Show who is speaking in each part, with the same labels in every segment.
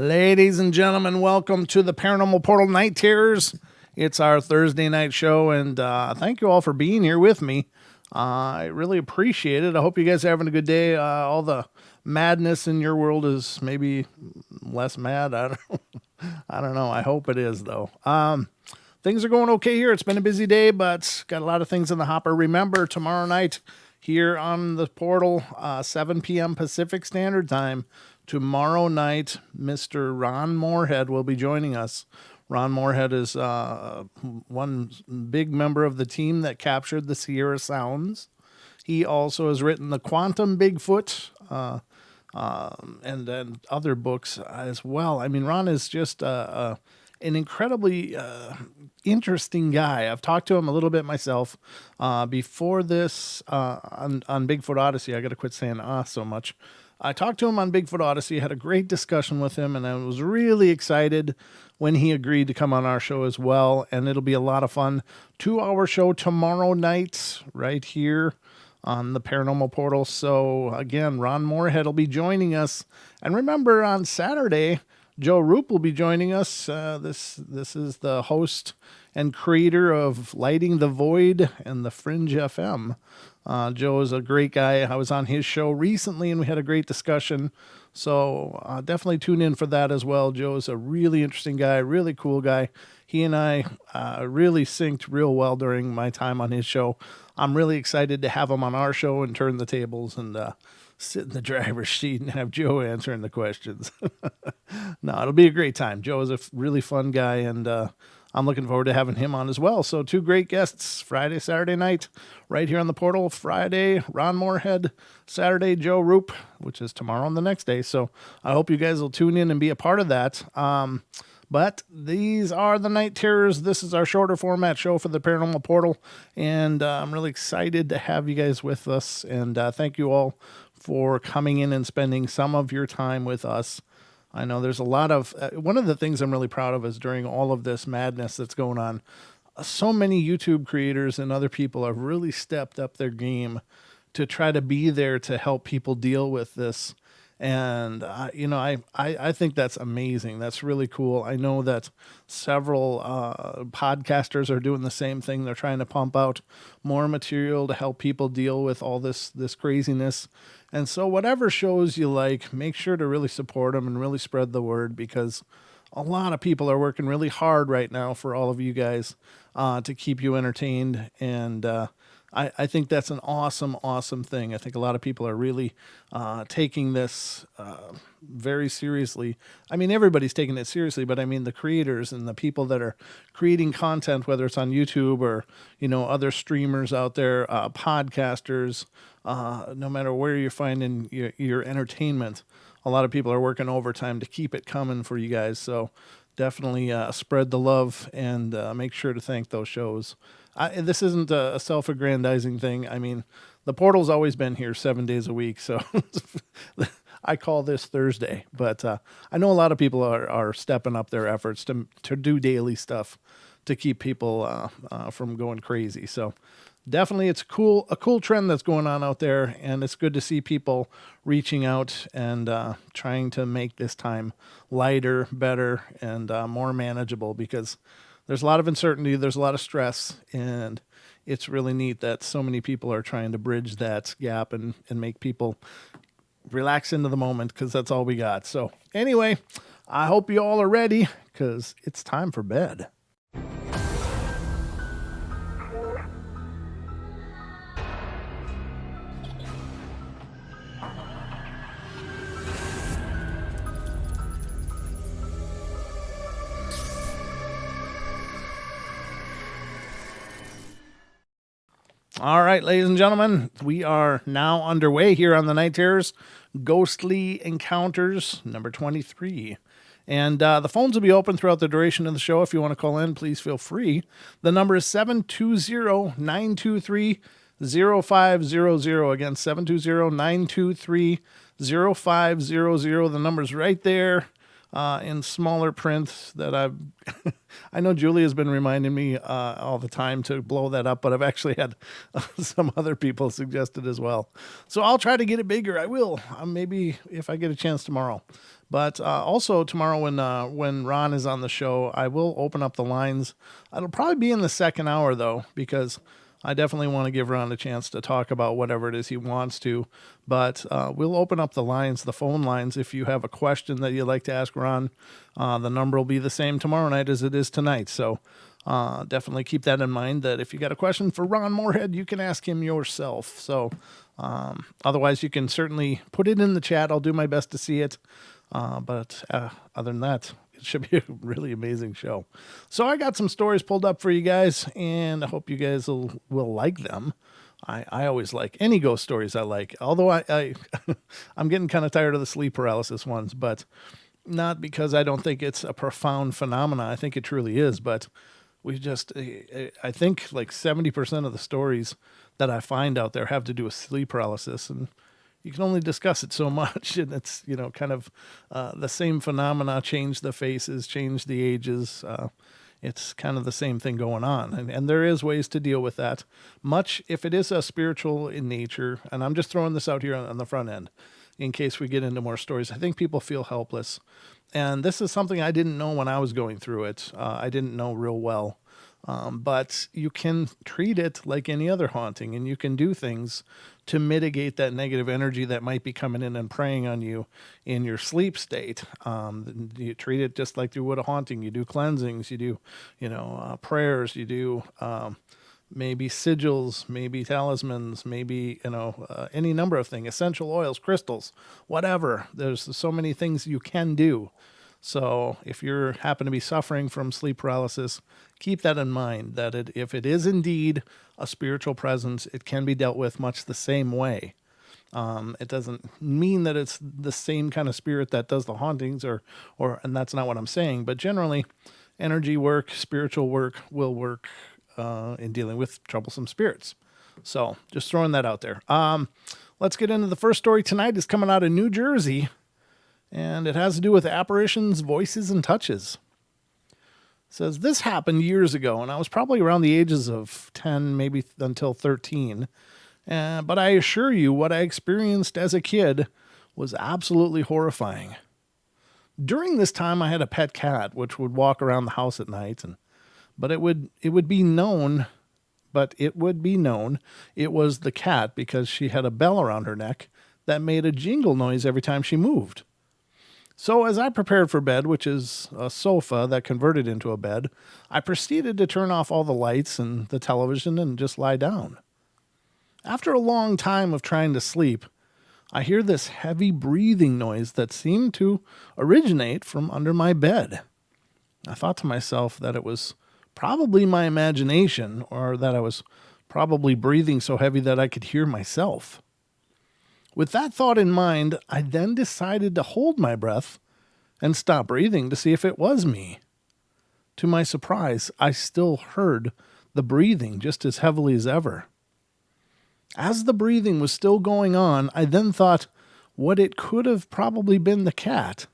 Speaker 1: Ladies and gentlemen, welcome to the Paranormal Portal Night Terrors. It's our Thursday night show, and thank you all for being here with me. I really appreciate it. I hope you guys are having a good day. All the madness in your world is maybe less mad. I don't know. I hope it is, though. Things are going okay here. It's been a busy day, but got a lot of things in the hopper. Remember, tomorrow night here on the portal, 7 p.m. Pacific Standard Time, tomorrow night, Mr. Ron Moorhead will be joining us. Ron Moorhead is one big member of the team that captured the Sierra Sounds. He also has written The Quantum Bigfoot and then other books as well. I mean, Ron is just an incredibly interesting guy. I've talked to him a little bit myself before this on Bigfoot Odyssey. I got to quit saying so much. I talked to him on Bigfoot Odyssey, had a great discussion with him, and I was really excited when he agreed to come on our show as well, and it'll be a lot of fun. 2-hour show tomorrow night right here on the Paranormal Portal. So, again, Ron Moorhead will be joining us. And remember, on Saturday, Joe Roop will be joining us. This is the host and creator of Lighting the Void and the Fringe FM. Joe is a great guy. I was on his show recently, and we had a great discussion. So definitely tune in for that as well. Joe is a really interesting guy, really cool guy. He and I really synced real well during my time on his show. I'm really excited to have him on our show and turn the tables and sit in the driver's seat and have Joe answering the questions. No, it'll be a great time. Joe is a really fun guy, and I'm looking forward to having him on as well. So 2 great guests, Friday, Saturday night, right here on the portal. Friday, Ron Moorhead. Saturday, Joe Roop, which is tomorrow and the next day. So I hope you guys will tune in and be a part of that. But these are the Night Terrors. This is our shorter format show for the Paranormal Portal. And I'm really excited to have you guys with us. And thank you all for coming in and spending some of your time with us. I know there's a lot of, one of the things I'm really proud of is during all of this madness that's going on, so many YouTube creators and other people have really stepped up their game to try to be there to help people deal with this. And, I think that's amazing. That's really cool. I know that several podcasters are doing the same thing. They're trying to pump out more material to help people deal with all this craziness. And so whatever shows you like, make sure to really support them and really spread the word, because a lot of people are working really hard right now for all of you guys to keep you entertained. And I think that's an awesome, awesome thing. I think a lot of people are really taking this very seriously. I mean, everybody's taking it seriously, but I mean the creators and the people that are creating content, whether it's on YouTube or, other streamers out there, podcasters, no matter where you're finding your entertainment, a lot of people are working overtime to keep it coming for you guys. So definitely spread the love and make sure to thank those shows. This isn't a self-aggrandizing thing. I mean, the portal's always been here 7 days a week, so I call this Thursday. But I know a lot of people are stepping up their efforts to do daily stuff to keep people from going crazy. So definitely it's a cool trend that's going on out there, and it's good to see people reaching out and trying to make this time lighter, better, and more manageable, because there's a lot of uncertainty, there's a lot of stress, and it's really neat that so many people are trying to bridge that gap and make people relax into the moment, because that's all we got. So anyway, I hope you all are ready, because it's time for bed. All right, ladies and gentlemen, we are now underway here on the Night Terrors, Ghostly Encounters, number 23. And the phones will be open throughout the duration of the show. If you want to call in, please feel free. The number is 720-923-0500. Again, 720-923-0500. The number's right there. in smaller print that I've. I know Julie has been reminding me all the time to blow that up, but I've actually had some other people suggest it as well. So I'll try to get it bigger. I will, maybe if I get a chance tomorrow. But also tomorrow when Ron is on the show, I will open up the lines. It'll probably be in the second hour though, because I definitely want to give Ron a chance to talk about whatever it is he wants to. But we'll open up the lines, the phone lines. If you have a question that you'd like to ask Ron, the number will be the same tomorrow night as it is tonight. So definitely keep that in mind, that if you got a question for Ron Moorhead, you can ask him yourself. So otherwise, you can certainly put it in the chat. I'll do my best to see it. But other than that, it should be a really amazing show. So I got some stories pulled up for you guys, and I hope you guys will like them. I always like any ghost stories I like, although I'm getting kind of tired of the sleep paralysis ones, but not because I don't think it's a profound phenomenon. I think it truly is, but I think like 70% of the stories that I find out there have to do with sleep paralysis, and you can only discuss it so much, and it's, kind of the same phenomena, change the faces, change the ages. It's kind of the same thing going on, and there is ways to deal with that. Much if it is a spiritual in nature, and I'm just throwing this out here on the front end, in case we get into more stories. I think people feel helpless, and this is something I didn't know when I was going through it. I didn't know real well. But you can treat it like any other haunting, and you can do things to mitigate that negative energy that might be coming in and preying on you in your sleep state. You treat it just like you would a haunting. You do cleansings, you do, prayers, you do maybe sigils, maybe talismans, maybe, any number of things, essential oils, crystals, whatever. There's so many things you can do. So if you happen to be suffering from sleep paralysis, keep that in mind, that if it is indeed a spiritual presence, it can be dealt with much the same way. It doesn't mean that it's the same kind of spirit that does the hauntings, and that's not what I'm saying. But generally, energy work, spiritual work will work in dealing with troublesome spirits. So just throwing that out there. Let's get into the first story tonight. It's coming out of New Jersey. And it has to do with apparitions, voices, and touches. It says, this happened years ago, and I was probably around the ages of 10, maybe until 13. But I assure you, what I experienced as a kid was absolutely horrifying. During this time, I had a pet cat, which would walk around the house at night, but it would be known it was the cat because she had a bell around her neck that made a jingle noise every time she moved. So as I prepared for bed, which is a sofa that converted into a bed, I proceeded to turn off all the lights and the television and just lie down. After a long time of trying to sleep, I hear this heavy breathing noise that seemed to originate from under my bed. I thought to myself that it was probably my imagination, or that I was probably breathing so heavy that I could hear myself. With that thought in mind, I then decided to hold my breath and stop breathing to see if it was me. To my surprise, I still heard the breathing just as heavily as ever. As the breathing was still going on, I then thought what it could have probably been the cat.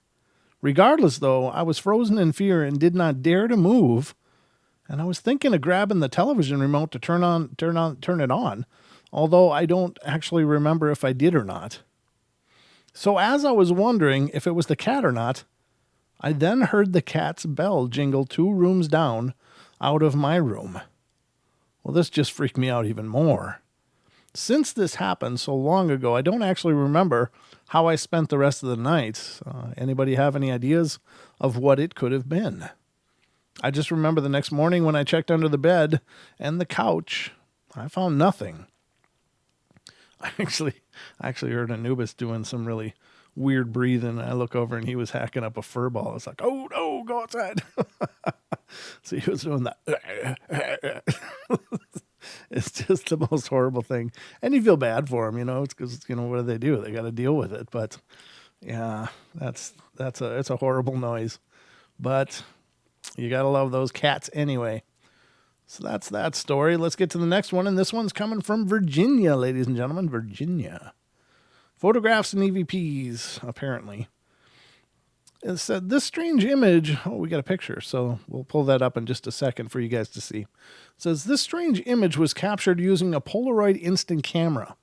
Speaker 1: Regardless, though, I was frozen in fear and did not dare to move, and I was thinking of grabbing the television remote to turn it on. Although I don't actually remember if I did or not. So as I was wondering if it was the cat or not, I then heard the cat's bell jingle 2 rooms down out of my room. Well, this just freaked me out even more. Since this happened so long ago, I don't actually remember how I spent the rest of the night. Anybody have any ideas of what it could have been? I just remember the next morning when I checked under the bed and the couch, I found nothing. I actually heard Anubis doing some really weird breathing. I look over and he was hacking up a fur ball. It's like, oh no, go outside. So he was doing that. It's just the most horrible thing. And you feel bad for him, it's because, what do? They got to deal with it. But yeah, it's a horrible noise. But you got to love those cats anyway. So that's that story. Let's get to the next one. And this one's coming from Virginia, ladies and gentlemen. Virginia. Photographs and EVPs, apparently. It said, this strange image. Oh, we got a picture, so we'll pull that up in just a second for you guys to see. It says, this strange image was captured using a Polaroid instant camera.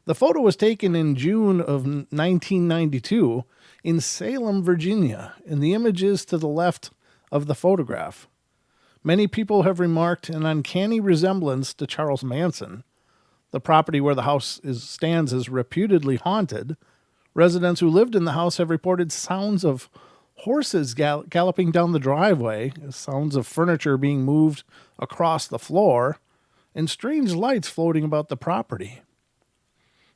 Speaker 1: The photo was taken in June of 1992 in Salem, Virginia, and the image is to the left of the photograph. Many people have remarked an uncanny resemblance to Charles Manson. The property where the house stands is reputedly haunted. Residents who lived in the house have reported sounds of horses galloping down the driveway, sounds of furniture being moved across the floor, and strange lights floating about the property.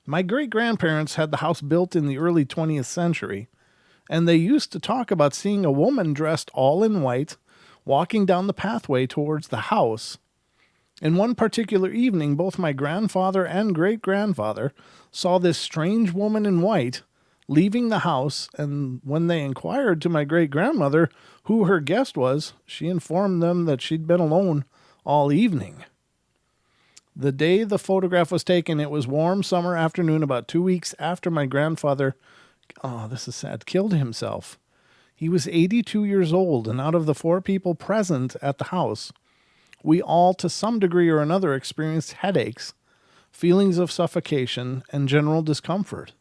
Speaker 1: My great-grandparents had the house built in the early 20th century, and they used to talk about seeing a woman dressed all in white walking down the pathway towards the house. In one particular evening, both my grandfather and great-grandfather saw this strange woman in white leaving the house, and when they inquired to my great-grandmother who her guest was, she informed them that she'd been alone all evening. The day the photograph was taken, it was warm summer afternoon about 2 weeks after my grandfather, oh, this is sad, killed himself. He was 82 years old, and out of the 4 people present at the house, we all, to some degree or another, experienced headaches, feelings of suffocation, and general discomfort.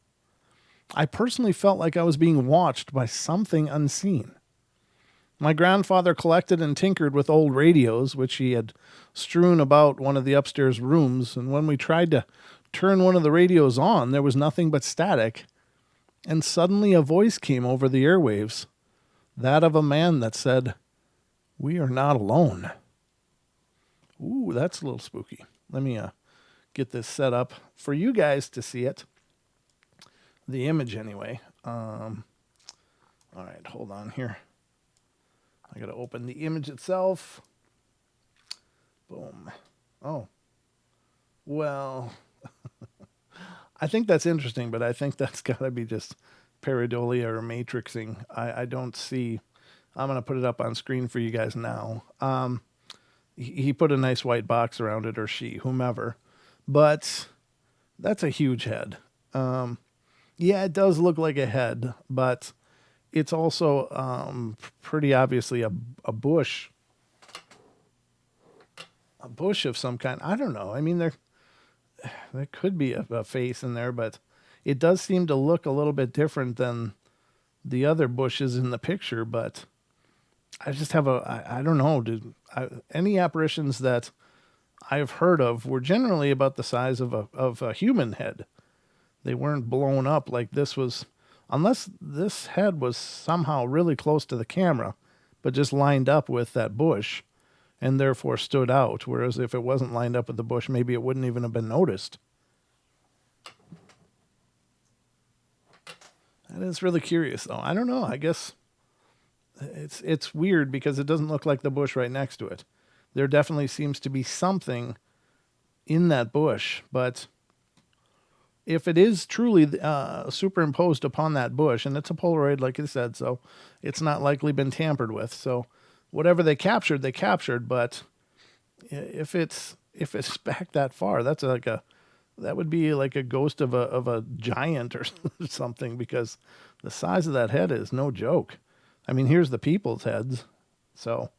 Speaker 1: I personally felt like I was being watched by something unseen. My grandfather collected and tinkered with old radios, which he had strewn about one of the upstairs rooms, and when we tried to turn one of the radios on, there was nothing but static, and suddenly a voice came over the airwaves, that of a man that said, "We are not alone." Ooh, that's a little spooky. Let me get this set up for you guys to see it. The image, anyway. All right, hold on here. I got to open the image itself. Boom. Oh. Well, I think that's interesting, but I think that's got to be just pareidolia or matrixing. I don't see. I'm going to put it up on screen for you guys now. He put a nice white box around it, or she, whomever. But that's a huge head. Yeah, it does look like a head, but it's also pretty obviously a bush. A bush of some kind. I don't know. I mean, there could be a face in there, but it does seem to look a little bit different than the other bushes in the picture. But I just have I don't know. Any apparitions that I've heard of were generally about the size of a human head. They weren't blown up like this was, unless this head was somehow really close to the camera, but just lined up with that bush and therefore stood out. Whereas if it wasn't lined up with the bush, maybe it wouldn't even have been noticed. That is really curious, though. I don't know. I guess it's weird because it doesn't look like the bush right next to it. There definitely seems to be something in that bush, but if it is truly superimposed upon that bush, and it's a Polaroid, like I said, so it's not likely been tampered with. So whatever they captured, they captured. But if it's back that far, that would be like a ghost of a giant or something, because the size of that head is no joke. I mean, here's the people's heads, so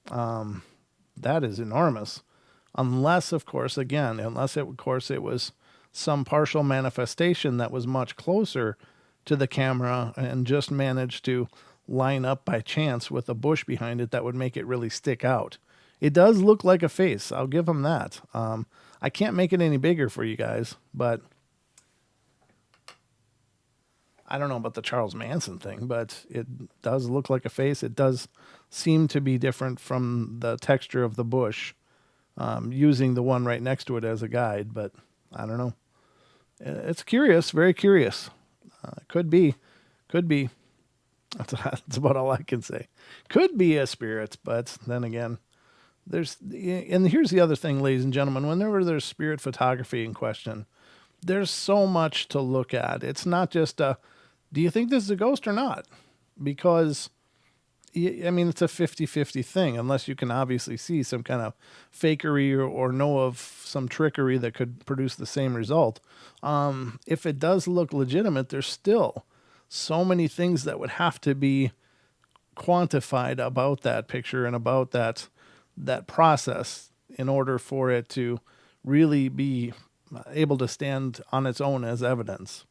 Speaker 1: that is enormous. Unless, of course, it was some partial manifestation that was much closer to the camera and just managed to line up by chance with a bush behind it that would make it really stick out. It does look like a face. I'll give them that. I can't make it any bigger for you guys, but I don't know about the Charles Manson thing, but it does look like a face. It does seem to be different from the texture of the bush, using the one right next to it as a guide, but I don't know. It's curious, very curious. Could be. That's about all I can say. Could be a spirit, but then again, here's the other thing, ladies and gentlemen. Whenever there's spirit photography in question, there's so much to look at. It's not just do you think this is a ghost or not? Because I mean, it's a 50-50 thing, unless you can obviously see some kind of fakery or know of some trickery that could produce the same result. If it does look legitimate, there's still so many things that would have to be quantified about that picture and about that process in order for it to really be able to stand on its own as evidence.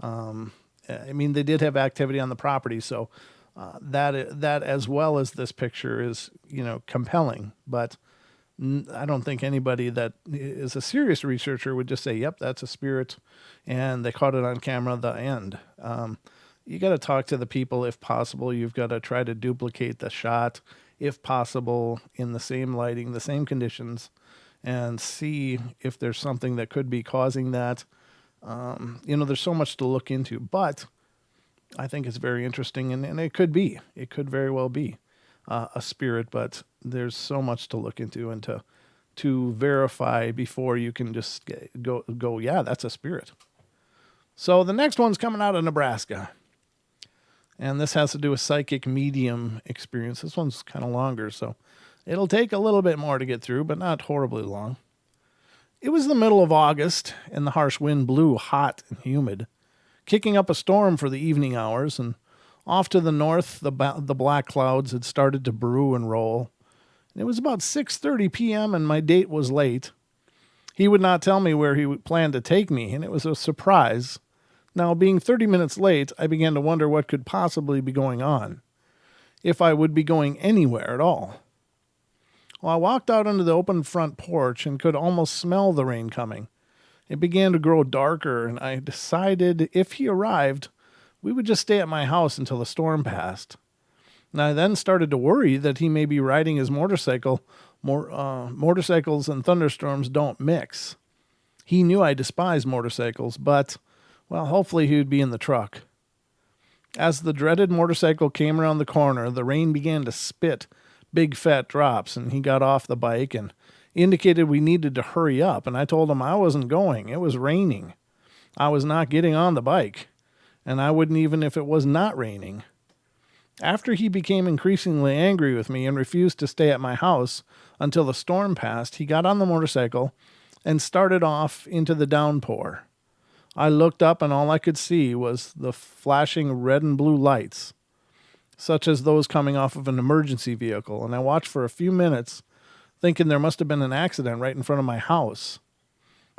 Speaker 1: I mean, they did have activity on the property, so that as well as this picture is, compelling. But I don't think anybody that is a serious researcher would just say, "Yep, that's a spirit," and they caught it on camera. The end. You got to talk to the people if possible. You've got to try to duplicate the shot if possible in the same lighting, the same conditions, and see if there's something that could be causing that. There's so much to look into, but I think it's very interesting, and it could be. It could very well be a spirit, but there's so much to look into and to verify before you can just go, yeah, that's a spirit. So the next one's coming out of Nebraska. And this has to do with psychic medium experience. This one's kind of longer, so it'll take a little bit more to get through, but not horribly long. It was the middle of August, and the harsh wind blew hot and humid, kicking up a storm for the evening hours, and off to the north, the black clouds had started to brew and roll. It was about 6:30 p.m., and my date was late. He would not tell me where he planned to take me, and it was a surprise. Now, being 30 minutes late, I began to wonder what could possibly be going on, if I would be going anywhere at all. Well, I walked out onto the open front porch and could almost smell the rain coming. It began to grow darker, and I decided if he arrived, we would just stay at my house until the storm passed. And I then started to worry that he may be riding his motorcycle. Motorcycles and thunderstorms don't mix. He knew I despised motorcycles, but well, hopefully he would be in the truck. As the dreaded motorcycle came around the corner, the rain began to spit big fat drops, and he got off the bike and indicated we needed to hurry up, and I told him I wasn't going. It was raining. I was not getting on the bike, and I wouldn't even if it was not raining. After he became increasingly angry with me and refused to stay at my house until the storm passed, he got on the motorcycle and started off into the downpour. I looked up, and all I could see was the flashing red and blue lights, such as those coming off of an emergency vehicle, and I watched for a few minutes, thinking there must have been an accident right in front of my house.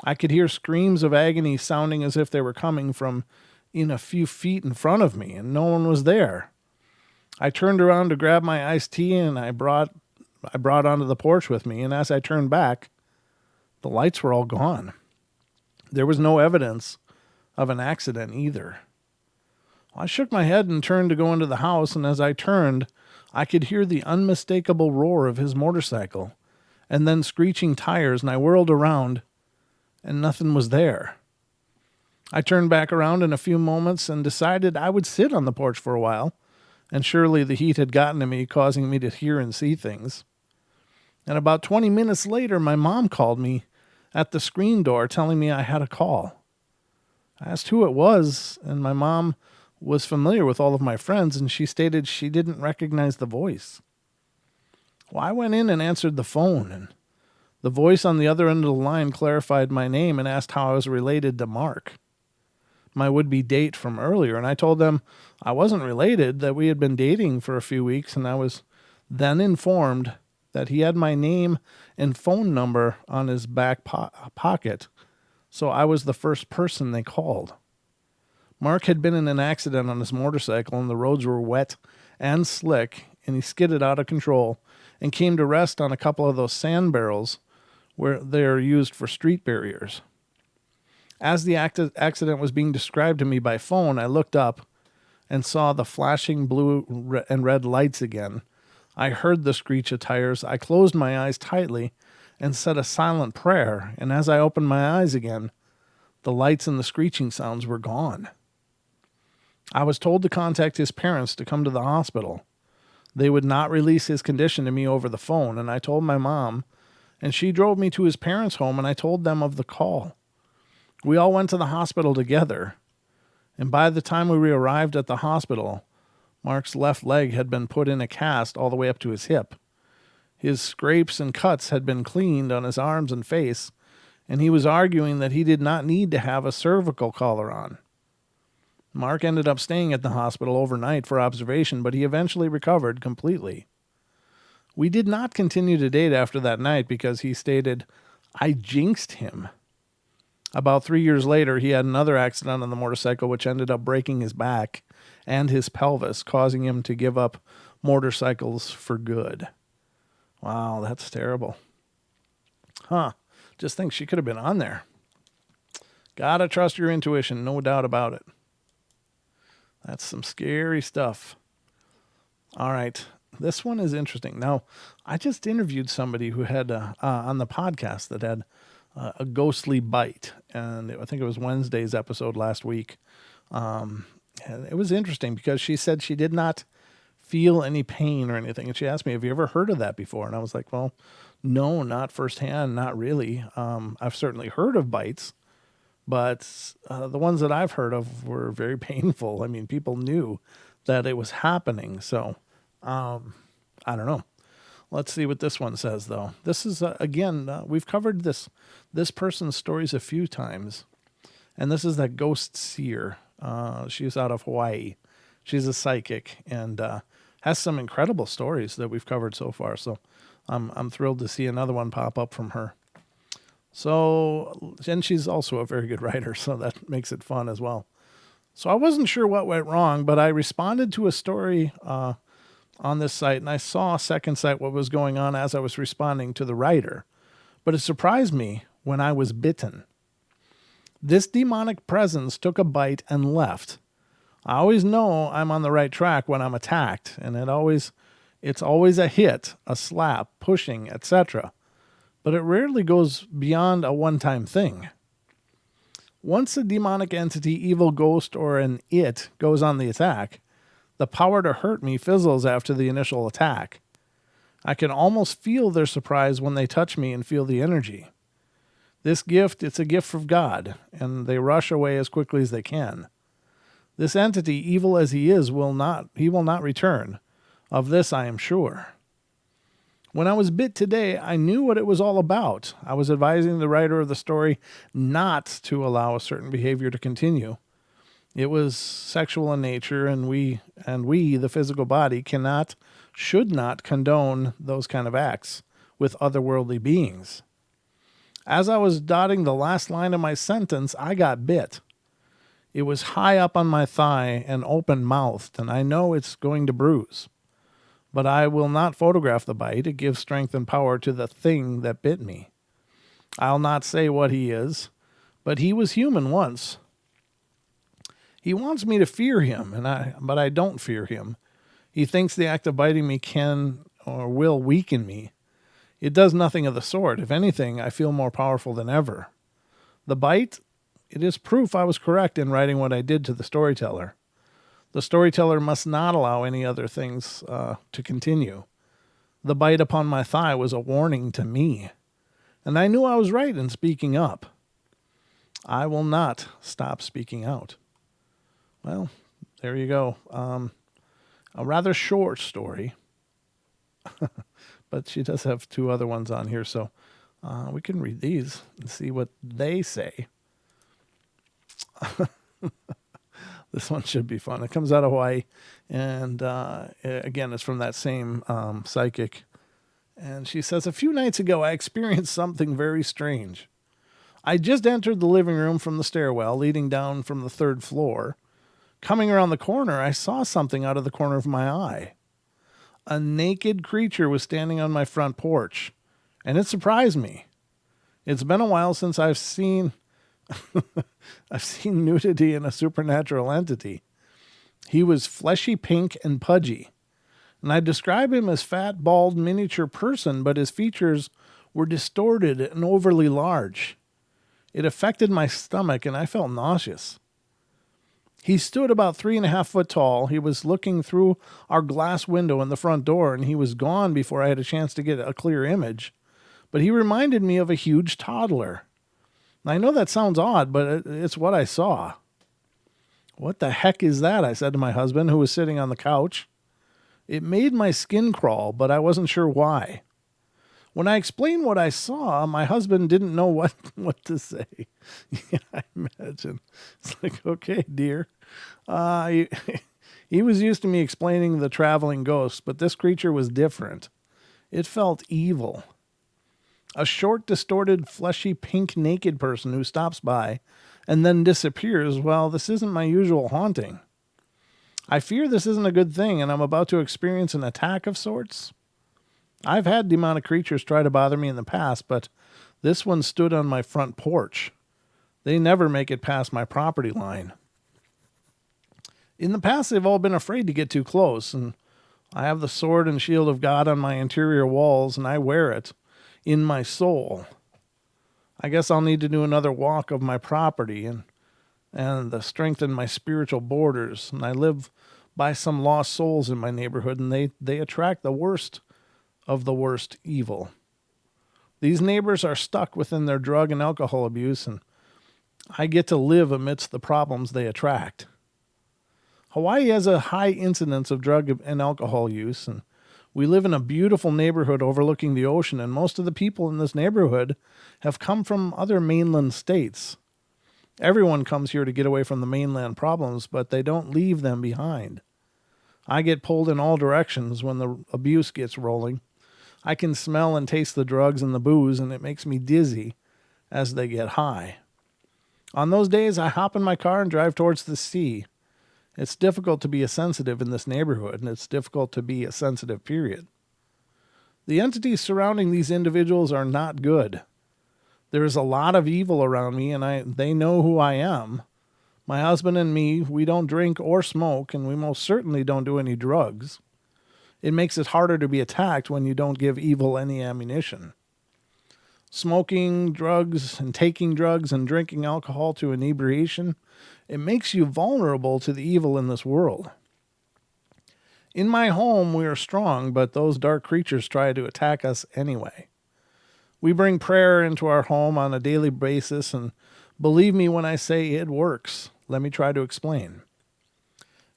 Speaker 1: I could hear screams of agony sounding as if they were coming from in a few feet in front of me, and no one was there. I turned around to grab my iced tea, and I brought onto the porch with me, and as I turned back, the lights were all gone. There was no evidence of an accident either. I shook my head and turned to go into the house, and as I turned, I could hear the unmistakable roar of his motorcycle, and then screeching tires, and I whirled around, and nothing was there. I turned back around in a few moments and decided I would sit on the porch for a while, and surely the heat had gotten to me, causing me to hear and see things. And about 20 minutes later, my mom called me at the screen door telling me I had a call. I asked who it was, and my mom was familiar with all of my friends, and she stated she didn't recognize the voice. Well, I went in and answered the phone, and the voice on the other end of the line clarified my name and asked how I was related to Mark, my would-be date from earlier, and I told them I wasn't related, that we had been dating for a few weeks, and I was then informed that he had my name and phone number on his back pocket, so I was the first person they called. Mark had been in an accident on his motorcycle, and the roads were wet and slick, and he skidded out of control and came to rest on a couple of those sand barrels where they are used for street barriers. As the accident was being described to me by phone, I looked up and saw the flashing blue and red lights again. I heard the screech of tires. I closed my eyes tightly and said a silent prayer, and as I opened my eyes again, the lights and the screeching sounds were gone. I was told to contact his parents to come to the hospital. They would not release his condition to me over the phone, and I told my mom, and she drove me to his parents' home, and I told them of the call. We all went to the hospital together, and by the time we arrived at the hospital, Mark's left leg had been put in a cast all the way up to his hip. His scrapes and cuts had been cleaned on his arms and face, and he was arguing that he did not need to have a cervical collar on. Mark ended up staying at the hospital overnight for observation, but he eventually recovered completely. We did not continue to date after that night because he stated, I jinxed him. About 3 years later, he had another accident on the motorcycle, which ended up breaking his back and his pelvis, causing him to give up motorcycles for good. Wow, that's terrible. Huh. Just think she could have been on there. Gotta trust your intuition, no doubt about it. That's some scary stuff. All right. This one is interesting. Now, I just interviewed somebody who had on the podcast that had a ghostly bite, and I think it was Wednesday's episode last week. And it was interesting because she said she did not feel any pain or anything, and she asked me, "Have you ever heard of that before?" And I was like, "Well, no, not firsthand, not really. I've certainly heard of bites, but the ones that I've heard of were very painful. I mean, people knew that it was happening, so." I don't know. Let's see what this one says, though. This is, again, we've covered this person's stories a few times. And this is that ghost seer. She's out of Hawaii. She's a psychic and has some incredible stories that we've covered so far. So I'm thrilled to see another one pop up from her. So, and she's also a very good writer, so that makes it fun as well. So I wasn't sure what went wrong, but I responded to a story on this site, and I saw second sight what was going on as I was responding to the writer. But it surprised me when I was bitten. This demonic presence took a bite and left. I always know I'm on the right track when I'm attacked, and it's always a hit, a slap, pushing, etc. But it rarely goes beyond a one-time thing. Once a demonic entity, evil ghost, or an it goes on the attack, the power to hurt me fizzles after the initial attack. I can almost feel their surprise when they touch me and feel the energy. This gift, it's a gift from God, and they rush away as quickly as they can. This entity, evil as he is, will not return. Of this I am sure. When I was bit today, I knew what it was all about. I was advising the writer of the story not to allow a certain behavior to continue. It was sexual in nature, and we, the physical body, should not condone those kind of acts with otherworldly beings. As I was dotting the last line of my sentence, I got bit. It was high up on my thigh and open-mouthed, and I know it's going to bruise. But I will not photograph the bite. It gives strength and power to the thing that bit me. I'll not say what he is, but he was human once. He wants me to fear him, but I don't fear him. He thinks the act of biting me can or will weaken me. It does nothing of the sort. If anything, I feel more powerful than ever. The bite, it is proof I was correct in writing what I did to the storyteller. The storyteller must not allow any other things to continue. The bite upon my thigh was a warning to me, and I knew I was right in speaking up. I will not stop speaking out. Well, there you go. A rather short story, but she does have two other ones on here, so we can read these and see what they say. This one should be fun. It comes out of Hawaii, and again, it's from that same psychic. And she says, a few nights ago, I experienced something very strange. I just entered the living room from the stairwell leading down from the third floor. Coming around the corner, I saw something out of the corner of my eye. A naked creature was standing on my front porch, and it surprised me. It's been a while since I've seen nudity in a supernatural entity. He was fleshy pink and pudgy, and I describe him as fat, bald, miniature person, but his features were distorted and overly large. It affected my stomach, and I felt nauseous. He stood about 3.5 foot tall. He was looking through our glass window in the front door, and he was gone before I had a chance to get a clear image. But he reminded me of a huge toddler. I know that sounds odd, but it's what I saw. What the heck is that? I said to my husband, who was sitting on the couch. It made my skin crawl, but I wasn't sure why. When I explained what I saw, my husband didn't know what to say. Yeah, I imagine. It's like, okay, dear. He, he was used to me explaining the traveling ghosts, but this creature was different. It felt evil. A short, distorted, fleshy, pink, naked person who stops by and then disappears. Well, this isn't my usual haunting. I fear this isn't a good thing, and I'm about to experience an attack of sorts. I've had demonic creatures try to bother me in the past, but this one stood on my front porch. They never make it past my property line. In the past, they've all been afraid to get too close, and I have the sword and shield of God on my interior walls, and I wear it in my soul. I guess I'll need to do another walk of my property and strengthen my spiritual borders. And I live by some lost souls in my neighborhood, and they attract the worst of the worst evil. These neighbors are stuck within their drug and alcohol abuse, and I get to live amidst the problems they attract. Hawaii has a high incidence of drug and alcohol use, and we live in a beautiful neighborhood overlooking the ocean, and most of the people in this neighborhood have come from other mainland states. Everyone comes here to get away from the mainland problems, but they don't leave them behind. I get pulled in all directions when the abuse gets rolling. I can smell and taste the drugs and the booze, and it makes me dizzy as they get high. On those days, I hop in my car and drive towards the sea. It's difficult to be a sensitive in this neighborhood, and it's difficult to be a sensitive, period. The entities surrounding these individuals are not good. There is a lot of evil around me, and they know who I am. My husband and me, we don't drink or smoke, and we most certainly don't do any drugs. It makes it harder to be attacked when you don't give evil any ammunition. Smoking drugs and taking drugs and drinking alcohol to inebriation, it makes you vulnerable to the evil in this world. In my home, we are strong, but those dark creatures try to attack us anyway. We bring prayer into our home on a daily basis, and believe me when I say it works. Let me try to explain.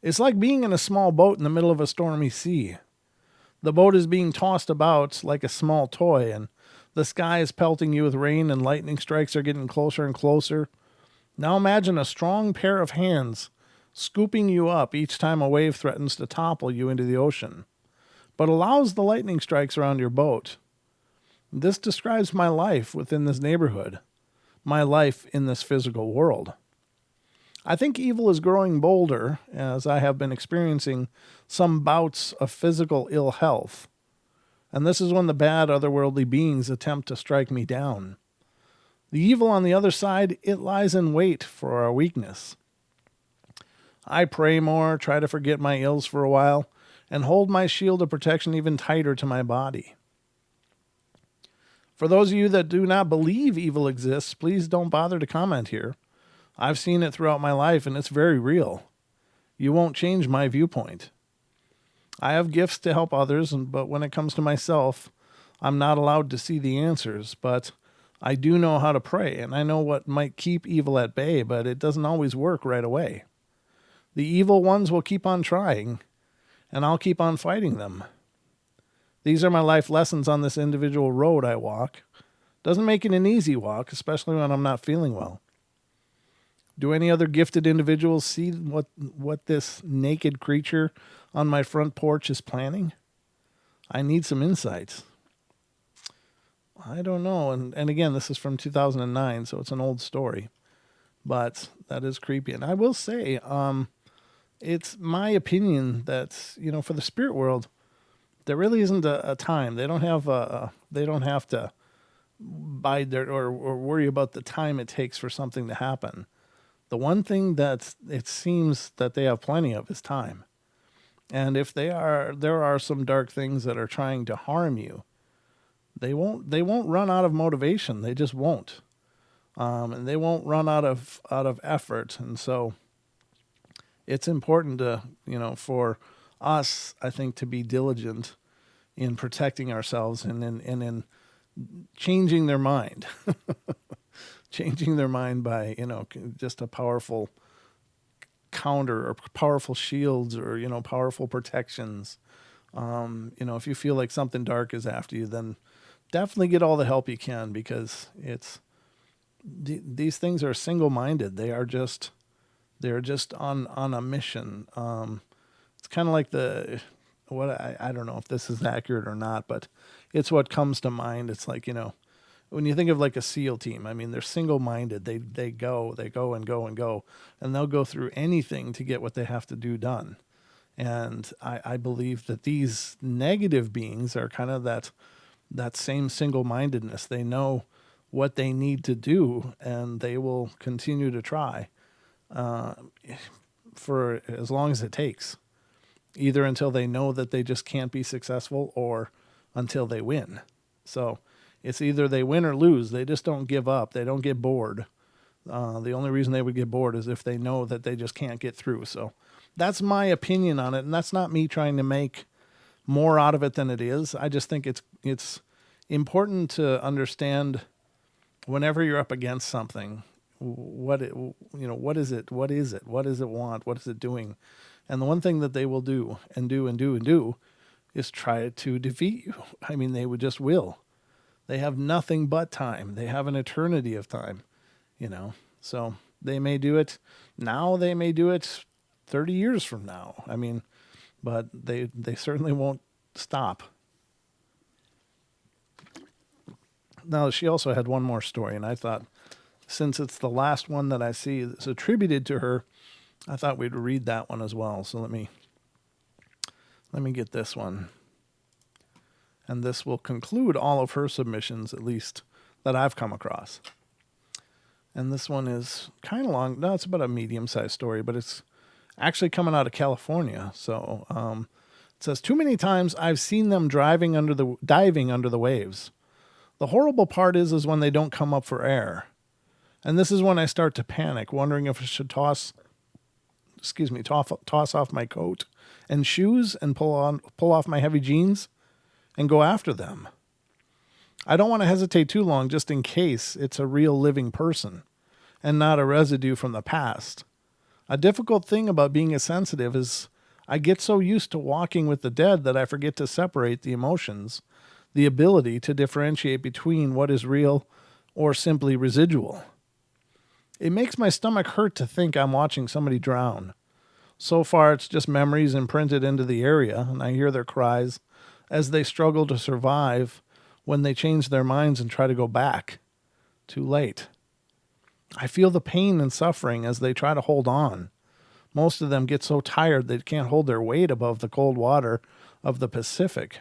Speaker 1: It's like being in a small boat in the middle of a stormy sea. The boat is being tossed about like a small toy, and the sky is pelting you with rain, and lightning strikes are getting closer and closer. Now imagine a strong pair of hands scooping you up each time a wave threatens to topple you into the ocean, but allows the lightning strikes around your boat. This describes my life within this neighborhood, my life in this physical world. I think evil is growing bolder as I have been experiencing some bouts of physical ill health. And this is when the bad otherworldly beings attempt to strike me down. The evil on the other side, it lies in wait for our weakness. I pray more, try to forget my ills for a while, and hold my shield of protection even tighter to my body. For those of you that do not believe evil exists, please don't bother to comment here. I've seen it throughout my life, and it's very real. You won't change my viewpoint. I have gifts to help others, but when it comes to myself, I'm not allowed to see the answers, but I do know how to pray, and I know what might keep evil at bay, but it doesn't always work right away. The evil ones will keep on trying, and I'll keep on fighting them. These are my life lessons on this individual road I walk. Doesn't make it an easy walk, especially when I'm not feeling well. Do any other gifted individuals see what this naked creature on my front porch is planning? I need some insights. I don't know. And again, this is from 2009, so it's an old story. But that is creepy. And I will say, it's my opinion that, for the spirit world, there really isn't a time. They don't have to bide there or worry about the time it takes for something to happen. The one thing that it seems that they have plenty of is time. And if there are some dark things that are trying to harm you, they won't run out of motivation. They just won't. And they won't run out of effort. And so it's important to, for us, I think, to be diligent in protecting ourselves and in changing their mind. Changing their mind by, just a powerful counter or powerful shields or, powerful protections. If you feel like something dark is after you, then definitely get all the help you can, because these things are single-minded. They're just on a mission. It's kind of like I don't know if this is accurate or not, but it's what comes to mind. It's like, when you think of like a SEAL team, I mean, they're single-minded. They go and go and go, and they'll go through anything to get what they have to do done. And I believe that these negative beings are kind of that same single-mindedness. They know what they need to do, and they will continue to try for as long as it takes, either until they know that they just can't be successful or until they win. So it's either they win or lose. They just don't give up. They don't get bored. The only reason they would get bored is if they know that they just can't get through. So that's my opinion on it, and that's not me trying to make more out of it than it is. I just think it's important to understand whenever you're up against something, what is it? What does it want? What is it doing? And the one thing that they will do and do and do and do is try to defeat you. I mean, they would just will. They have nothing but time. They have an eternity of time, So they may do it now. They may do it 30 years from now. I mean, but they certainly won't stop. Now, she also had one more story, and I thought, since it's the last one that I see that's attributed to her, I thought we'd read that one as well. So let me get this one. And this will conclude all of her submissions, at least that I've come across. And this one is kind of long. No, it's about a medium-sized story, but it's actually coming out of California. So it says, too many times I've seen them diving under the waves. The horrible part is when they don't come up for air. And this is when I start to panic, wondering if I should toss off my coat and shoes and pull off my heavy jeans and go after them. I don't want to hesitate too long, just in case it's a real living person and not a residue from the past. A difficult thing about being a sensitive is I get so used to walking with the dead that I forget to separate the emotions, the ability to differentiate between what is real or simply residual. It makes my stomach hurt to think I'm watching somebody drown. So far, it's just memories imprinted into the area, and I hear their cries as they struggle to survive when they change their minds and try to go back. Too late. I feel the pain and suffering as they try to hold on. Most of them get so tired they can't hold their weight above the cold water of the Pacific.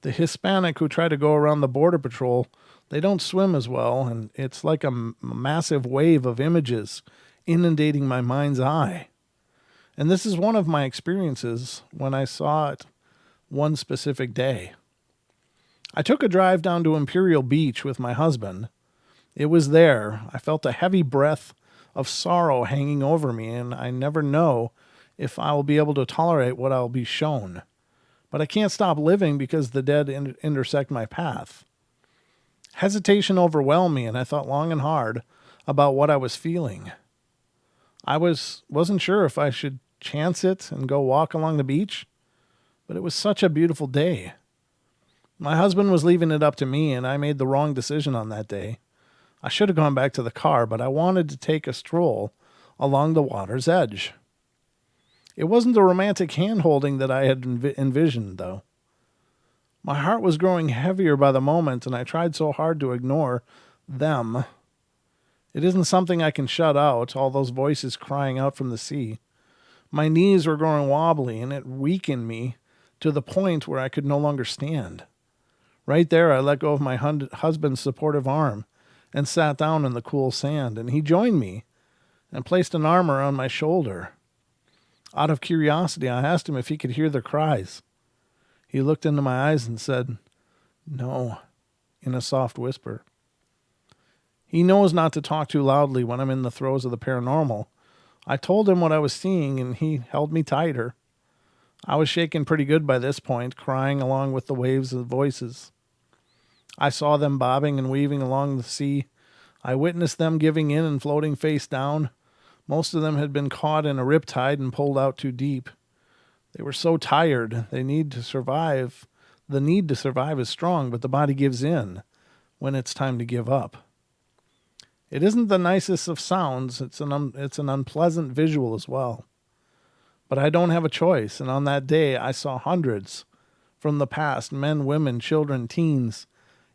Speaker 1: The Hispanic who try to go around the border patrol, they don't swim as well, and it's like a massive wave of images inundating my mind's eye. And this is one of my experiences when I saw it one specific day. I took a drive down to Imperial Beach with my husband. It was there. I felt a heavy breath of sorrow hanging over me, and I never know if I will be able to tolerate what I'll be shown. But I can't stop living because the dead intersect my path. Hesitation overwhelmed me, and I thought long and hard about what I was feeling. I wasn't sure if I should chance it and go walk along the beach, but it was such a beautiful day. My husband was leaving it up to me, and I made the wrong decision on that day. I should have gone back to the car, but I wanted to take a stroll along the water's edge. It wasn't the romantic hand-holding that I had envisioned, though. My heart was growing heavier by the moment, and I tried so hard to ignore them. It isn't something I can shut out, all those voices crying out from the sea. My knees were growing wobbly, and it weakened me to the point where I could no longer stand. Right there, I let go of my husband's supportive arm and sat down in the cool sand, and he joined me and placed an arm around my shoulder. Out of curiosity, I asked him if he could hear their cries. He looked into my eyes and said, "No," in a soft whisper. He knows not to talk too loudly when I'm in the throes of the paranormal. I told him what I was seeing, and he held me tighter. I was shaken pretty good by this point, crying along with the waves of voices. I saw them bobbing and weaving along the sea. I witnessed them giving in and floating face down. Most of them had been caught in a riptide and pulled out too deep. They were so tired, they need to survive The need to survive is strong, but the body gives in when it's time to give up. It isn't the nicest of sounds. It's an unpleasant visual as well. But I don't have a choice, and on that day I saw hundreds from the past, men, women, children, teens,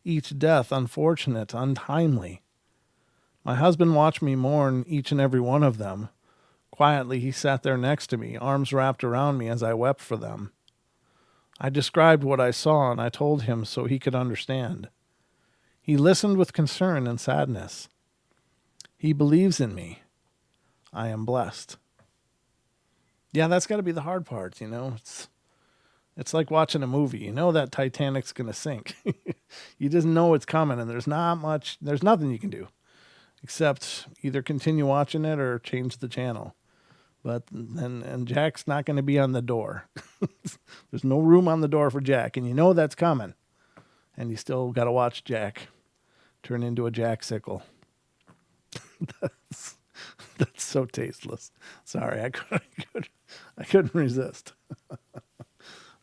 Speaker 1: each death unfortunate, untimely. My husband watched me mourn each and every one of them. Quietly, he sat there next to me, arms wrapped around me as I wept for them. I described what I saw, and I told him so he could understand. He listened with concern and sadness. He believes in me. I am blessed. Yeah, that's got to be the hard part, you know. It's like watching a movie. You know that Titanic's going to sink. You just know it's coming, and there's nothing you can do except either continue watching it or change the channel. But and Jack's not going to be on the door. There's no room on the door for Jack, and you know that's coming. And you still got to watch Jack turn into a jacksicle. That's so tasteless. Sorry, I couldn't resist.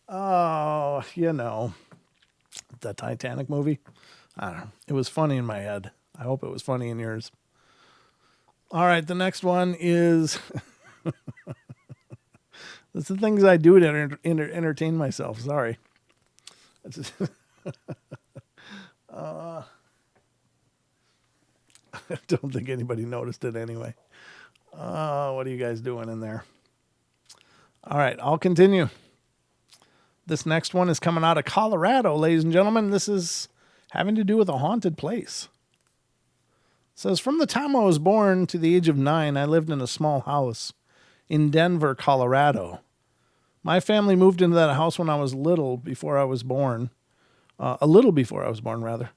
Speaker 1: Oh, you know, the Titanic movie. I don't know. It was funny in my head. I hope it was funny in yours. All right, the next one is that's the things I do to entertain myself. Sorry. I don't think anybody noticed it anyway. What are you guys doing in there? All right, I'll continue. This next one is coming out of Colorado, ladies and gentlemen. This is having to do with a haunted place. It says, from the time I was born to the age of 9, I lived in a small house in Denver, Colorado. My family moved into that house when I was a little before I was born, rather.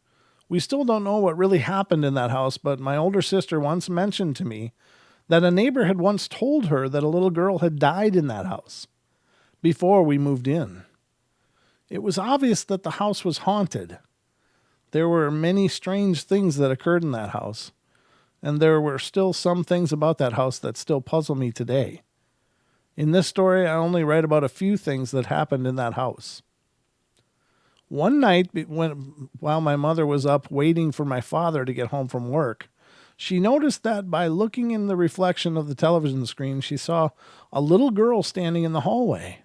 Speaker 1: We still don't know what really happened in that house, but my older sister once mentioned to me that a neighbor had once told her that a little girl had died in that house before we moved in. It was obvious that the house was haunted. There were many strange things that occurred in that house, and there were still some things about that house that still puzzle me today. In this story, I only write about a few things that happened in that house. One night, while my mother was up waiting for my father to get home from work, she noticed that by looking in the reflection of the television screen, she saw a little girl standing in the hallway.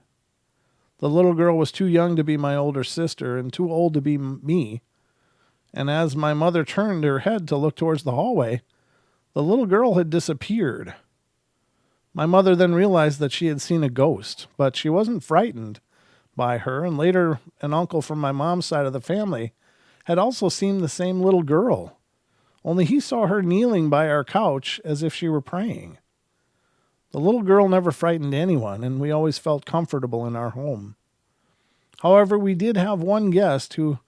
Speaker 1: The little girl was too young to be my older sister and too old to be me. And as my mother turned her head to look towards the hallway, the little girl had disappeared. My mother then realized that she had seen a ghost, but she wasn't frightened by her, and later an uncle from my mom's side of the family had also seen the same little girl, only he saw her kneeling by our couch as if she were praying. The little girl never frightened anyone, and we always felt comfortable in our home. However, we did have one guest who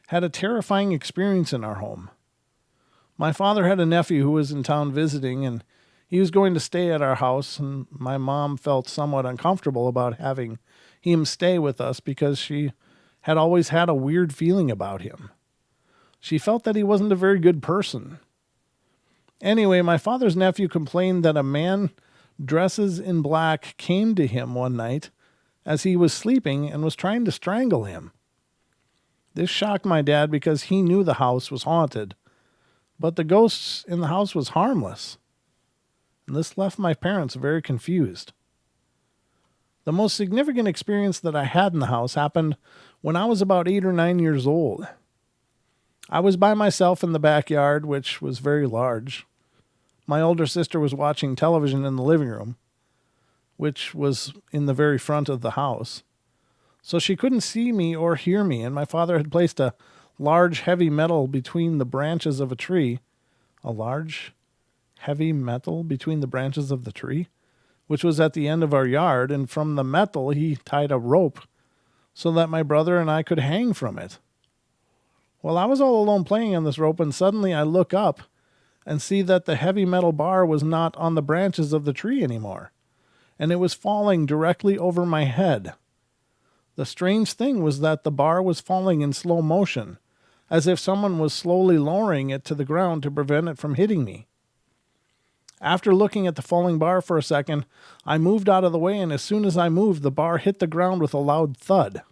Speaker 1: had a terrifying experience in our home. My father had a nephew who was in town visiting, and he was going to stay at our house, and my mom felt somewhat uncomfortable about having him stay with us because she had always had a weird feeling about him. She felt that he wasn't a very good person. Anyway, my father's nephew complained that a man dresses in black came to him one night as he was sleeping and was trying to strangle him. This shocked my dad because he knew the house was haunted, but the ghosts in the house was harmless. And this left my parents very confused. The most significant experience that I had in the house happened when I was about 8 or 9 years old. I was by myself in the backyard, which was very large. My older sister was watching television in the living room, which was in the very front of the house. So she couldn't see me or hear me, and my father had placed a large heavy metal between the branches of a tree. A large heavy metal between the branches of the tree, which was at the end of our yard, and from the metal he tied a rope so that my brother and I could hang from it. Well, I was all alone playing on this rope, and suddenly I look up and see that the heavy metal bar was not on the branches of the tree anymore, and it was falling directly over my head. The strange thing was that the bar was falling in slow motion, as if someone was slowly lowering it to the ground to prevent it from hitting me. After looking at the falling bar for a second, I moved out of the way, and as soon as I moved, the bar hit the ground with a loud thud.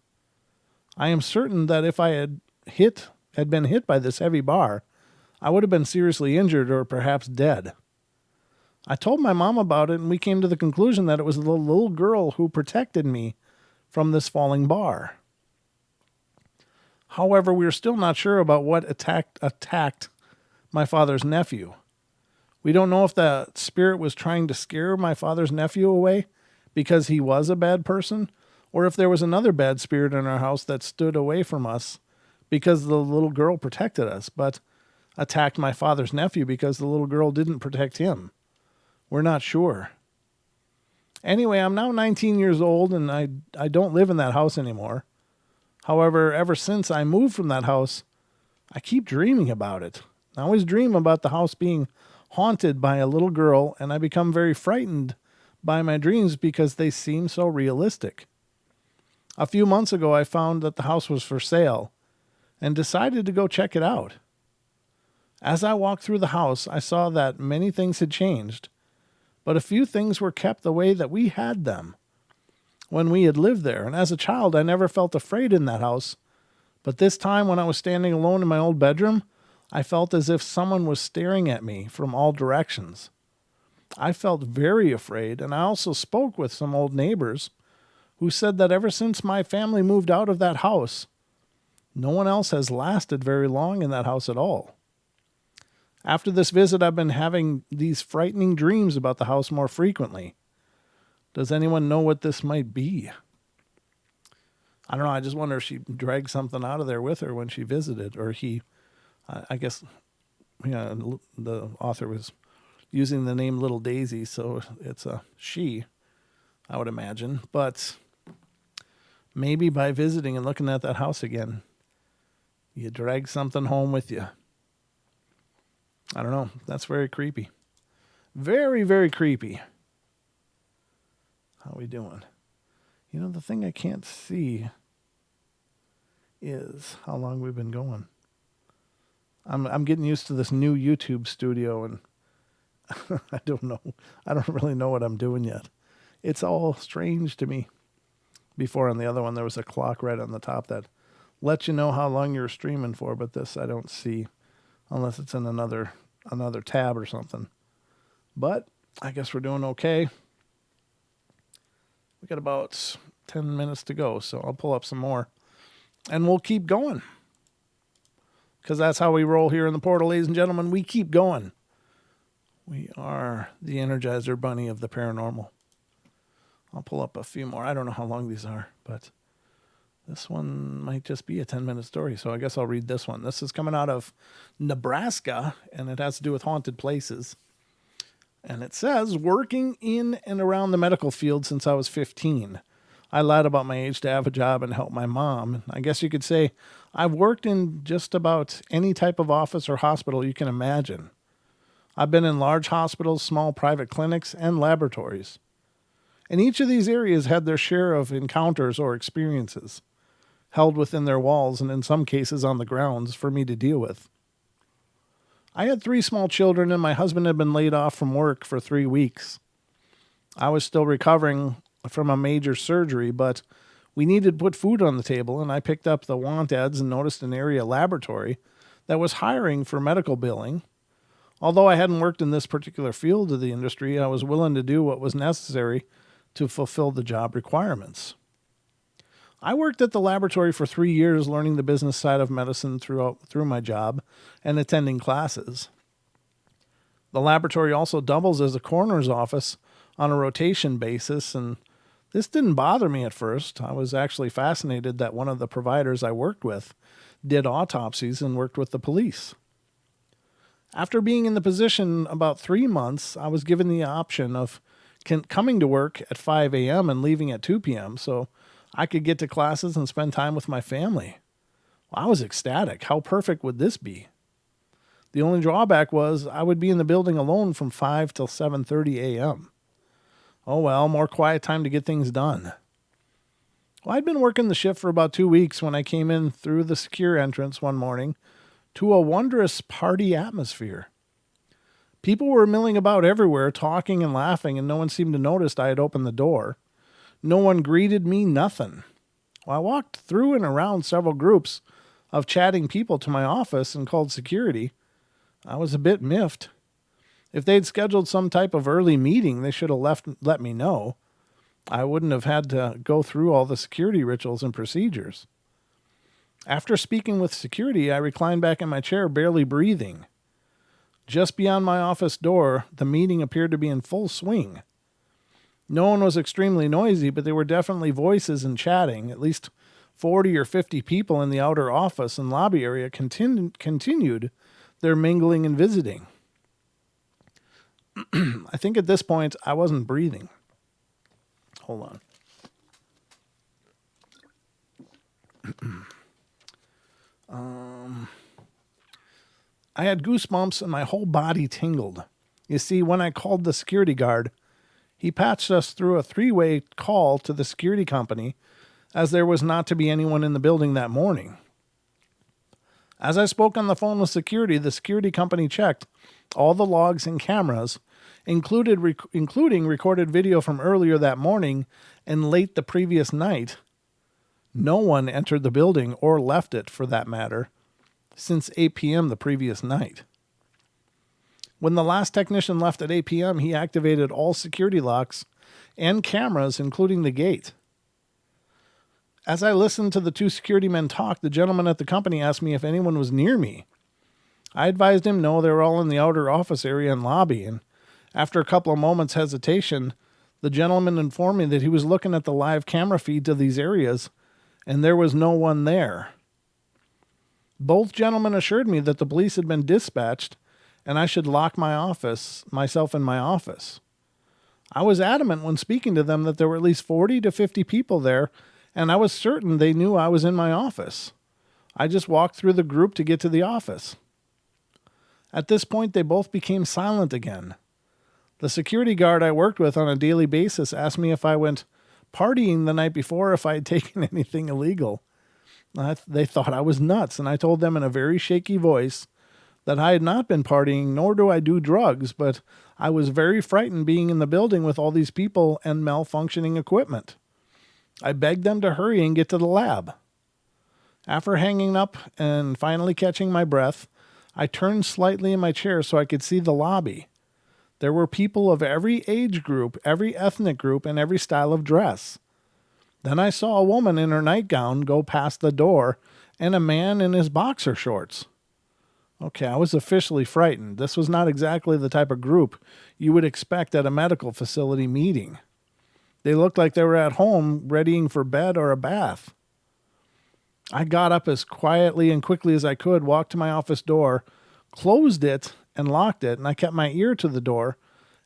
Speaker 1: I am certain that if I had been hit by this heavy bar, I would have been seriously injured or perhaps dead. I told my mom about it, and we came to the conclusion that it was the little girl who protected me from this falling bar. However, we are still not sure about what attacked my father's nephew. We don't know if the spirit was trying to scare my father's nephew away because he was a bad person, or if there was another bad spirit in our house that stood away from us because the little girl protected us, but attacked my father's nephew because the little girl didn't protect him. We're not sure. Anyway, I'm now 19 years old and I don't live in that house anymore. However, ever since I moved from that house, I keep dreaming about it. I always dream about the house being haunted by a little girl, and I become very frightened by my dreams because they seem so realistic. A few months ago, I found that the house was for sale and decided to go check it out. As I walked through the house, I saw that many things had changed, but a few things were kept the way that we had them when we had lived there. And as a child, I never felt afraid in that house. But this time when I was standing alone in my old bedroom, I felt as if someone was staring at me from all directions. I felt very afraid, and I also spoke with some old neighbors who said that ever since my family moved out of that house, no one else has lasted very long in that house at all. After this visit, I've been having these frightening dreams about the house more frequently. Does anyone know what this might be? I don't know. I just wonder if she dragged something out of there with her when she visited, or he, I guess, the author was using the name Little Daisy, so it's a she, I would imagine. But maybe by visiting and looking at that house again, you drag something home with you. I don't know. That's very creepy. Very, very creepy. How we doing? You know, the thing I can't see is how long we've been going. I'm getting used to this new YouTube studio, and I don't know. I don't really know what I'm doing yet. It's all strange to me. Before on the other one, there was a clock right on the top that lets you know how long you're streaming for, but this I don't see unless it's in another tab or something. But I guess we're doing okay. We got about 10 minutes to go, so I'll pull up some more. And we'll keep going. Because that's how we roll here in the portal, ladies and gentlemen. We keep going. We are the Energizer Bunny of the paranormal. I'll pull up a few more. I don't know how long these are, but this one might just be a 10-minute story, so I guess I'll read this one. This is coming out of Nebraska, and it has to do with haunted places. And it says, working in and around the medical field since I was 15. I lied about my age to have a job and help my mom. I guess you could say I've worked in just about any type of office or hospital you can imagine. I've been in large hospitals, small private clinics, and laboratories. And each of these areas had their share of encounters or experiences, held within their walls and in some cases on the grounds for me to deal with. I had 3 small children, and my husband had been laid off from work for 3 weeks. I was still recovering from a major surgery, but we needed to put food on the table, and I picked up the want ads and noticed an area laboratory that was hiring for medical billing. Although I hadn't worked in this particular field of the industry, I was willing to do what was necessary to fulfill the job requirements. I worked at the laboratory for 3 years, learning the business side of medicine through my job and attending classes. The laboratory also doubles as a coroner's office on a rotation basis, and this didn't bother me at first. I was actually fascinated that one of the providers I worked with did autopsies and worked with the police. After being in the position about 3 months, I was given the option of coming to work at 5 a.m. and leaving at 2 p.m. so I could get to classes and spend time with my family. Well, I was ecstatic. How perfect would this be? The only drawback was I would be in the building alone from 5 till 7:30 a.m. Oh well, more quiet time to get things done. Well, I'd been working the shift for about 2 weeks when I came in through the secure entrance one morning to a wondrous party atmosphere. People were milling about everywhere, talking and laughing, and no one seemed to notice I had opened the door. No one greeted me, nothing. Well, I walked through and around several groups of chatting people to my office and called security. I was a bit miffed. If they'd scheduled some type of early meeting, they should have let me know. I wouldn't have had to go through all the security rituals and procedures. After speaking with security, I reclined back in my chair, barely breathing. Just beyond my office door, the meeting appeared to be in full swing. No one was extremely noisy, but there were definitely voices and chatting. At least 40 or 50 people in the outer office and lobby area continued their mingling and visiting. I think at this point, I wasn't breathing. Hold on. I had goosebumps and my whole body tingled. You see, when I called the security guard, he patched us through a 3-way call to the security company, as there was not to be anyone in the building that morning. As I spoke on the phone with security, the security company checked all the logs and cameras, including recorded video from earlier that morning and late the previous night. No one entered the building or left it, for that matter, since 8 p.m. the previous night. When the last technician left at 8 p.m., he activated all security locks and cameras, including the gate. As I listened to the two security men talk, the gentleman at the company asked me if anyone was near me. I advised him no, they were all in the outer office area and lobby, and after a couple of moments' hesitation, the gentleman informed me that he was looking at the live camera feed to these areas, and there was no one there. Both gentlemen assured me that the police had been dispatched, and I should lock myself in my office. I was adamant when speaking to them that there were at least 40 to 50 people there, and I was certain they knew I was in my office. I just walked through the group to get to the office. At this point, they both became silent again. The security guard I worked with on a daily basis asked me if I went partying the night before, if I had taken anything illegal. They thought I was nuts, and I told them in a very shaky voice that I had not been partying, nor do I do drugs, but I was very frightened being in the building with all these people and malfunctioning equipment. I begged them to hurry and get to the lab. After hanging up and finally catching my breath, I turned slightly in my chair so I could see the lobby. There were people of every age group, every ethnic group, and every style of dress. Then I saw a woman in her nightgown go past the door and a man in his boxer shorts. Okay, I was officially frightened. This was not exactly the type of group you would expect at a medical facility meeting. They looked like they were at home readying for bed or a bath. I got up as quietly and quickly as I could, walked to my office door, closed it and locked it, and I kept my ear to the door,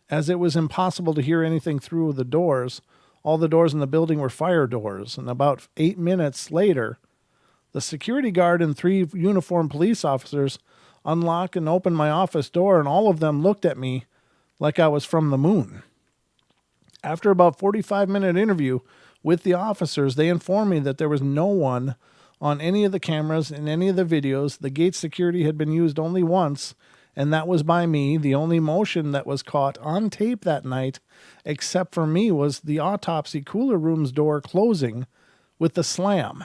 Speaker 1: as it was impossible to hear anything through the doors. All the doors in the building were fire doors, and about 8 minutes later, the security guard and 3 uniformed police officers unlocked and opened my office door, and all of them looked at me like I was from the moon. After about 45-minute interview with the officers, they informed me that there was no one on any of the cameras in any of the videos. The gate security had been used only once, and that was by me. The only motion that was caught on tape that night, except for me, was the autopsy cooler room's door closing with the slam.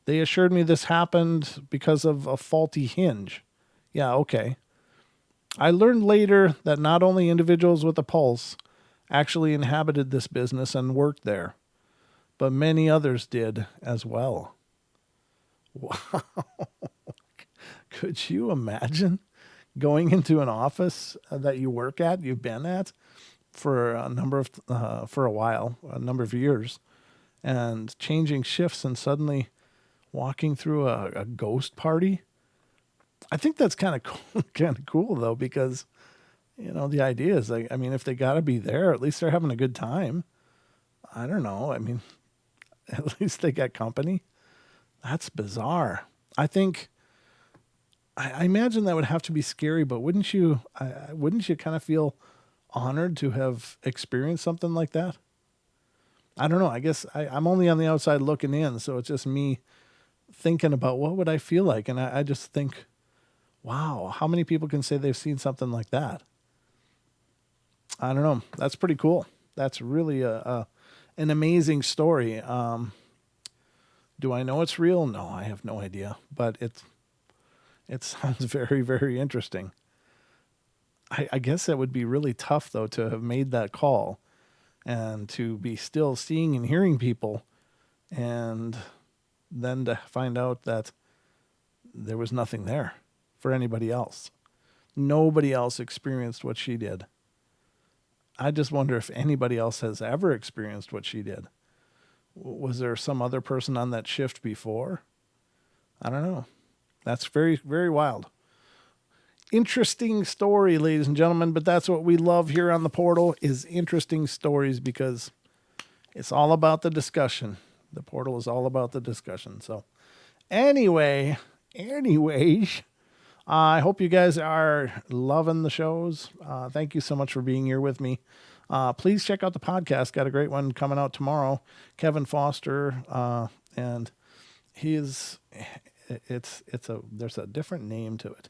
Speaker 1: They assured me this happened because of a faulty hinge. Yeah, okay. I learned later that not only individuals with a pulse actually inhabited this business and worked there, but many others did as well. Wow. Could you imagine going into an office that you work at, you've been at for a number of years, and changing shifts and suddenly walking through a ghost party? I think that's kind of cool though, because the idea is like, if they got to be there, at least they're having a good time. I don't know. At least they got company. That's bizarre. I imagine that would have to be scary, but wouldn't you kind of feel honored to have experienced something like that? I don't know. I guess I'm only on the outside looking in, so it's just me thinking about what would I feel like. And I just think, wow, how many people can say they've seen something like that? I don't know. That's pretty cool. That's really an amazing story. Do I know it's real? No, I have no idea. But it sounds very, very interesting. I guess that would be really tough, though, to have made that call and to be still seeing and hearing people, and then to find out that there was nothing there for anybody else. Nobody else experienced what she did. I just wonder if anybody else has ever experienced what she did. Was there some other person on that shift before? I don't know. That's very, very wild. Interesting story, ladies and gentlemen, but that's what we love here on the Portal, is interesting stories, because it's all about the discussion. The Portal is all about the discussion. So anyways, I hope you guys are loving the shows. Thank you so much for being here with me. Please check out the podcast. Got a great one coming out tomorrow. Kevin Foster, and there's a different name to it.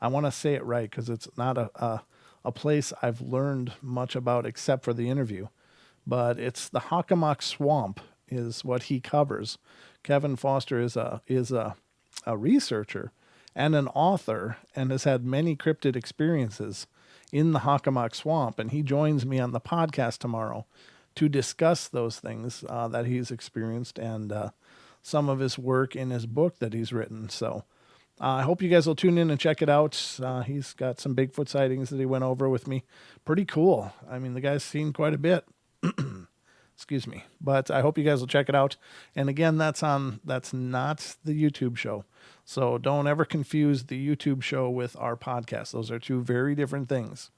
Speaker 1: I want to say it right, because it's not a place I've learned much about except for the interview. But it's the Hockomock Swamp is what he covers. Kevin Foster is a researcher and an author, and has had many cryptid experiences in the Hockomock Swamp. And he joins me on the podcast tomorrow to discuss those things that he's experienced, and some of his work in his book that he's written. So I hope you guys will tune in and check it out. He's got some Bigfoot sightings that he went over with me. Pretty cool. I mean, the guy's seen quite a bit. Excuse me. But I hope you guys will check it out. And again, that's not the YouTube show. So don't ever confuse the YouTube show with our podcast. Those are two very different things.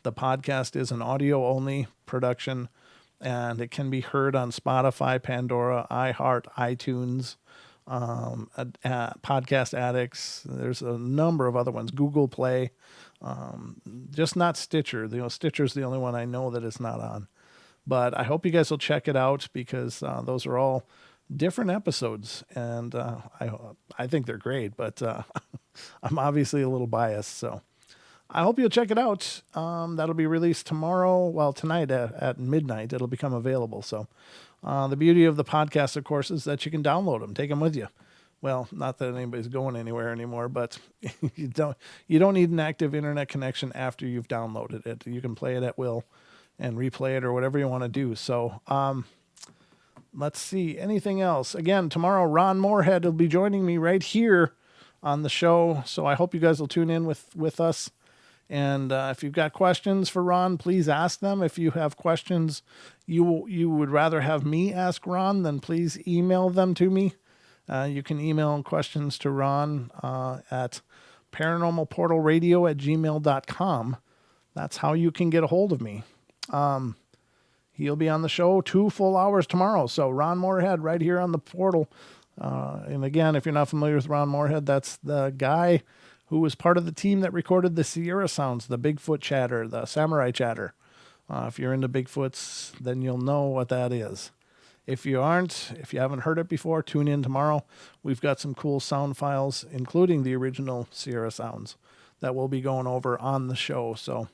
Speaker 1: The podcast is an audio-only production, and it can be heard on Spotify, Pandora, iHeart, iTunes, Podcast Addicts. There's a number of other ones, Google Play, just not Stitcher. Stitcher's the only one I know that it's not on. But I hope you guys will check it out, because those are all different episodes, and I think they're great, but I'm obviously a little biased, so I hope you'll check it out. That'll be released tomorrow, well, tonight at midnight. It'll become available. So the beauty of the podcast, of course, is that you can download them, take them with you. Well, not that anybody's going anywhere anymore, but you don't need an active internet connection after you've downloaded it. You can play it at will and replay it or whatever you want to do. So let's see, anything else? Again, tomorrow, Ron Moorhead will be joining me right here on the show. So I hope you guys will tune in with us. And if you've got questions for Ron, please ask them. If you have questions you would rather have me ask Ron, then please email them to me. You can email questions to Ron at paranormalportalradio@gmail.com. That's how you can get a hold of me. He'll be on the show 2 full hours tomorrow. So Ron Moorhead right here on the Portal. And again, if you're not familiar with Ron Moorhead, that's the guy who was part of the team that recorded the Sierra sounds, the Bigfoot chatter, the samurai chatter. If you're into Bigfoots, then you'll know what that is. If you haven't heard it before, tune in tomorrow. We've got some cool sound files, including the original Sierra sounds, that we'll be going over on the show. So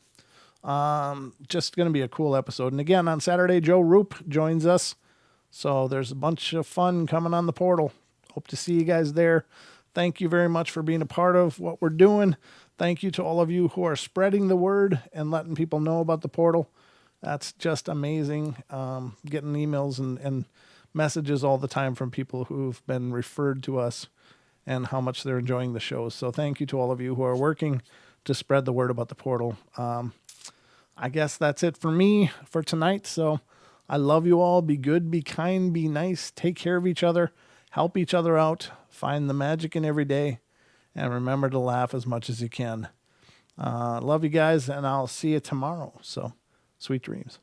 Speaker 1: just going to be a cool episode. And again, on Saturday, Joe Roop joins us. So there's a bunch of fun coming on the Portal. Hope to see you guys there. Thank you very much for being a part of what we're doing. Thank you to all of you who are spreading the word and letting people know about the Portal. That's just amazing. Getting emails and messages all the time from people who've been referred to us and how much they're enjoying the shows. So thank you to all of you who are working to spread the word about the Portal. I guess that's it for me for tonight. So I love you all. Be good, be kind, be nice. Take care of each other. Help each other out. Find the magic in every day. And remember to laugh as much as you can. Love you guys, and I'll see you tomorrow. So, sweet dreams.